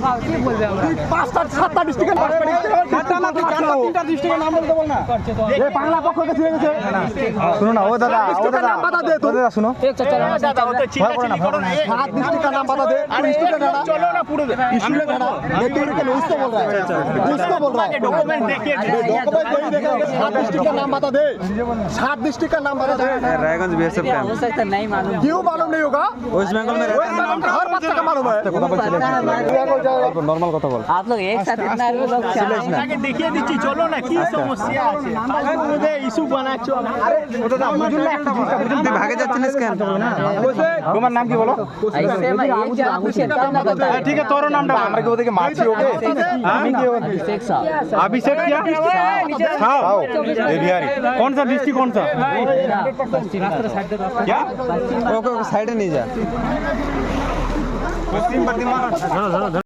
কি বলবে আমরা? 5টা 7টা ডিস্ট্রিক্টের নাম বলতে বল না। এই বাংলা পক্ষকে ছিড়ে গেছে। শুনো না, ও দাদা নাম বাতা দে তো। দাদা শুনো। সাত ডিস্ট্রিক্টের नाम बता दे। चलो ना पूरे इसमें खड़ा देखिए उसको बोल रहा है, उसको बोल रहा है। डॉक्यूमेंट देखिए डॉक्यूमेंट वही देखेगा। 7 डिस्ट्रिक्ट का नाम बता दे, 7 डिस्ट्रिक्ट का नाम बता दे। रायगंज बीएसएफ कैंप हो सकता नहीं मालूम। क्यों मालूम नहीं होगा? वेस्ट बंगाल में वेस्ट बंगाल का हर बच्चे का मालूम है। नॉर्मल কথা বল। आप लोग एक साथ इतना लोग আগে দেখিয়ে দিচ্ছি চলো না কি সমস্যা আছে আমাদের ইস্যু বানাচ্ছো আরে ওটা না বুঝুন না একটা জিনিসটা বুঝুন। তুই ভাগে যাচ্ছিস কেন? তোমার নাম কি বলো? ऐसे में एक जगह पूछे तब ना बता। ठीक है तोरो नाम আমরা কি ওদেরকে মারছি ওকে? আমি কি अभिषेक साहब। अभिषेक क्या? साहब ये बिहारी कौन सा डिस्ट्रिक्ट कौन सा? क्या? ओके साइड नहीं जा। पश्चिम बर्धमान।